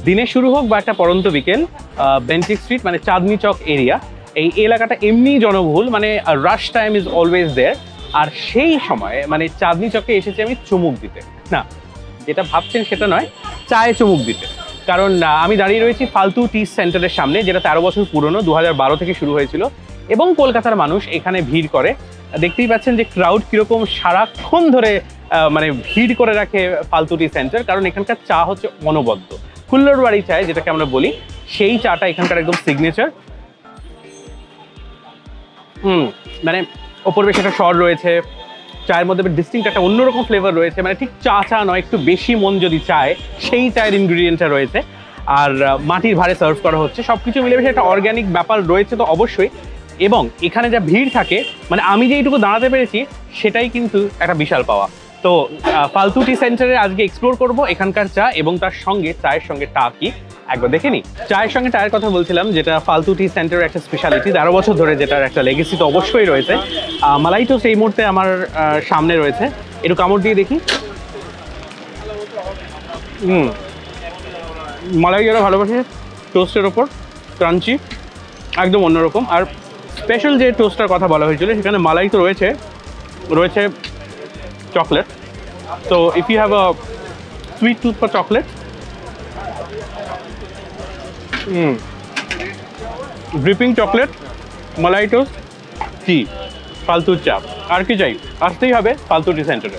দিনে শুরু হোক বা একটা পড়ন্ত বিকেল, বেন্টিক স্ট্রিট মানে চাঁদনি চক এরিয়া, এই এলাকাটা এমনিই জনবহুল, মানে রাশ টাইম ইজ অলওয়েজ দেয়ার। আর সেই সময় মানে চাঁদনি চকে এসেছি আমি চুমুক দিতে, না যেটা ভাবছেন সেটা নয়, চায়ে চুমুক দিতে। কারণ আমি দাঁড়িয়ে রয়েছি ফালতু টি সেন্টারের সামনে, যেটা 13 বছর পুরনো, 2012 থেকে শুরু হয়েছিল এবং কলকাতার মানুষ এখানে ভিড় করে। দেখতেই পাচ্ছেন যে ক্রাউড কীরকম সারাক্ষণ ধরে মানে ভিড় করে রাখে ফালতু টি সেন্টার, কারণ এখানকার চা হচ্ছে অনবদ্য। কুল্লোর বাড়ি চায় যেটাকে আমরা বলি, সেই চাটা এখানকার একদম সিগনেচার। মানে ওপর বেশ একটা স্বর রয়েছে, চায়ের মধ্যে ডিস্টিংক্ট একটা অন্যরকম ফ্লেভার রয়েছে, মানে ঠিক চা চা নয়, একটু বেশি মন যদি চায় সেই চায়ের ইনগ্রিডিয়েন্টটা রয়েছে। আর মাটির ভারে সার্ভ করা হচ্ছে, সব কিছু মিলে বেশ একটা অর্গ্যানিক ব্যাপার রয়েছে তো অবশ্যই। এবং এখানে যা ভিড় থাকে, মানে আমি যে এইটুকু দাঁড়াতে পেরেছি সেটাই কিন্তু একটা বিশাল পাওয়া। তো ফালতু টি সেন্টারে আজকে এক্সপ্লোর করব এখানকার চা এবং তার সঙ্গে চায়ের সঙ্গে টা কি একবার দেখে নিই। চায়ের সঙ্গে চায়ের কথা বলছিলাম, যেটা ফালতু টি সেন্টারের একটা স্পেশালিটি, 13 বছর ধরে যেটার একটা লেগেসি তো অবশ্যই রয়েছে। মালাই টোস্ট এই মুহূর্তে আমার সামনে রয়েছে, একটু কামড় দিয়ে দেখি। মালাই যারা ভালোবাসে টোস্টের ওপর ক্রাঞ্চি, একদম অন্যরকম। আর স্পেশাল যে টোস্টটার কথা বলা হয়েছিল সেখানে মালাই তো রয়েছে, রয়েছে চকলেট। তো if you have a sweet tooth for chocolate, dripping chocolate, malai toast, tea, ফালতু চা, আর কি চাই? আসতেই হবে ফালতু টি সেন্টারে।